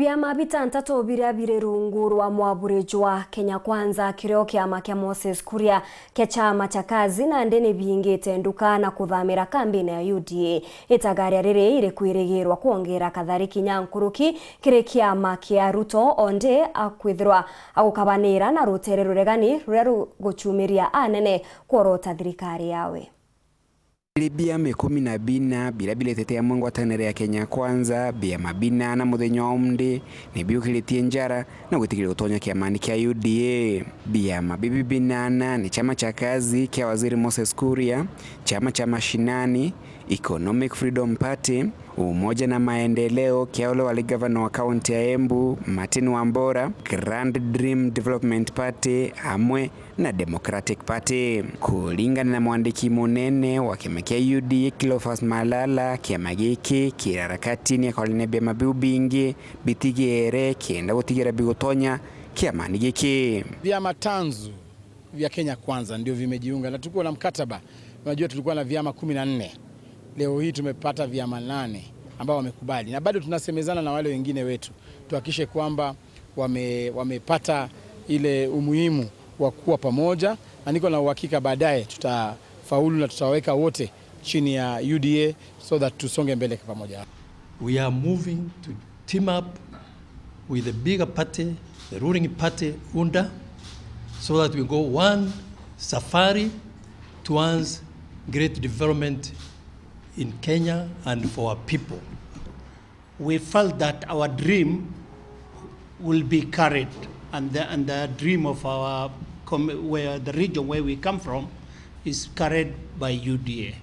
BIAMA BITHATU BIRIA RUUNGU rwa MWAMBURI jwa Kenya KWANZA KIRIO KIAMA KIA Moses KURIA kia chama cha kazi na ndene bingite nduka na kuthamira kambini ya UDA itagaria riri iri kwirigirwa Kuongera Kathari kinyankuruki kiri kiama kia Ruto onde akwithirwa agukabanira na rutere ruregani ruria ruguchumiria anene kuorota thirikari yawe. BIAMA 14 bila tetea ngwatanĩro ya Kenya KWANZA BIAMA binana muthenya omde ni biukiritie njara na gutigira gutonya kiamani kia UDA. BIAMA BIBI binana ni chama cha kazi kia waziri Moses KURIA, chama cha mashinani Economic Freedom Party, umoja na maendeleo kia ule wali governor wa county ya Embu Martin Wambora, Grand Dream Development Party amwe na Democratic Party. Kulingana na mwandiki munene wa kiama kia UDA Cleophas Malala, kiama giki kirarakati ni akoline BIAMA biubingi bitigere kienda gutigira bigutonya kiamani giki. Vyama tanzu vya Kenya KWANZA ndio vimejiunga na tuko na mkataba. Unajua tulikuwa na vyama 14. Leo hii tumepata vyama 8 ambao wamekubali na bado tunasemezana na wale wengine wetu tuhakishe kwamba wamepata ile umuhimu wa kuwa pamoja, na niko na uhakika baadaye tutafaulu na tutaweka wote chini ya UDA so that tusonge mbele pamoja. We are moving to team up with the bigger party, the ruling party UNDA, so that we go one safari towards great development in Kenya and for our people. We felt that our dream will be carried, and the dream of our where the region where we come from is carried by UDA.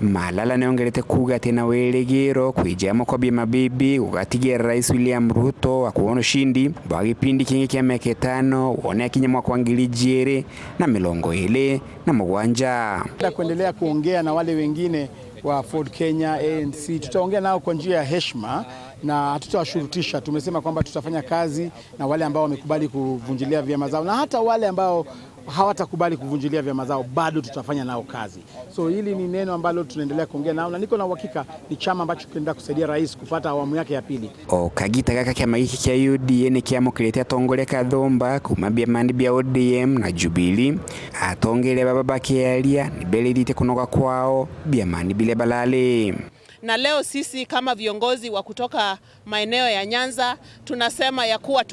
Malala neongelete kuga tena weregero kwijamo kwa BIAMA BIBI ugatigira Rais William Ruto wa kuona shindi bagipindi kingi kia miaka 5 wone akinyamwa kwa ngilijere na milongo ile na mugwanja. Kuendelea kuongea na wale wengine wa Ford Kenya, ANC, tutaongea nao kwa njia ya heshima na hatutawashurutisha. Tumesema kwamba tutafanya kazi na wale ambao wamekubali kuvunjilia vyama zao, na hata wale ambao hawatakubali kuvunjilia vyama zao bado tutafanya nao kazi. So hili ni neno ambalo tunaendelea kuongea nao, na niko na uhakika ni chama ambacho kinaenda kusaidia rais kupata awamu yake ya pili. Kagita gaka kiama giki kia UDA ni kiamo kiletea tongole kathomba kuma BIAMA bia ODM na Jubilee atongele baba bakialia ni belidite kunoka kwao BIAMA bile balale. Na leo sisi kama viongozi wa kutoka maeneo ya Nyanza tunasema ya kuwa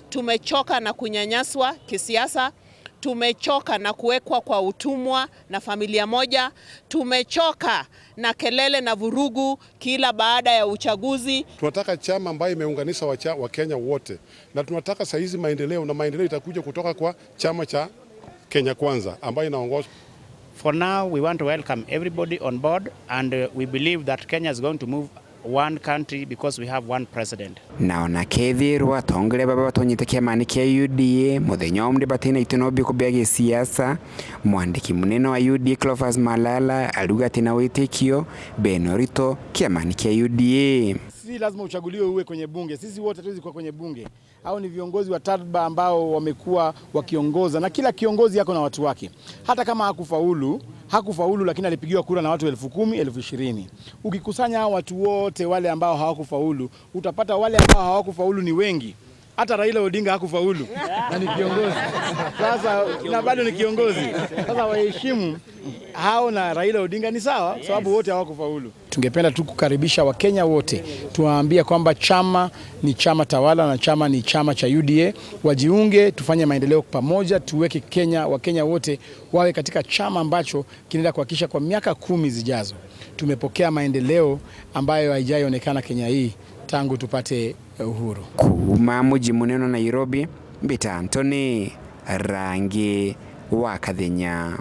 tumechoka na kunyanyaswa kisiasa, tumechoka na kuwekwa kwa utumwa na familia moja, tumechoka na kelele na vurugu kila baada ya uchaguzi. Tunataka chama ambayo imeunganisha wa Kenya wote, na tunataka saizi maendeleo, na maendeleo itakuja kutoka kwa chama cha Kenya KWANZA ambayo inaongozwa. For now, we want to welcome everybody on board, and we believe that Kenya is going to move one country because we have one president. Naona kethirwa tongere baba batonyite kiamani kia UDA muthenya omde batina itinobi kubiage siasa. Mwandiki munene wa UDA Cleophas Malala aluga tina witikio benorito kiamani kia UDA. Si lazima uchaguliwe uwe kwenye bunge. Sisi wote tuwezi kuwa kwenye bunge. Hao ni viongozi wa tadba ambao wamekuwa wakiongoza, na kila kiongozi yako na watu wake. Hata kama hakufaulu lakini alipigiwa kura na watu 10,000, 20,000. Ukikusanya hao watu wote wale ambao hawakufaulu, utapata wale ambao hawakufaulu ni wengi. Hata Raila Odinga hakufaulu na ni kiongozi. Sasa na bado ni kiongozi. Sasa waheshimu hao na Raila Odinga ni sawa, sababu wote hawakufaulu. Tungependa tu kukaribisha Wakenya wote. Tuwaambia kwamba chama ni chama tawala na chama ni chama cha UDA. Wajiunge, tufanye maendeleo pamoja, tuweke Wakenya wote wawe katika chama ambacho kinaenda kuhakikisha kwa miaka 10 zijazo tumepokea maendeleo ambayo haijaionekana Kenya hii tangu tupate uhuru. Kuma mji munene Nairobi, Mbita Anthony, rangi wa Kathenya.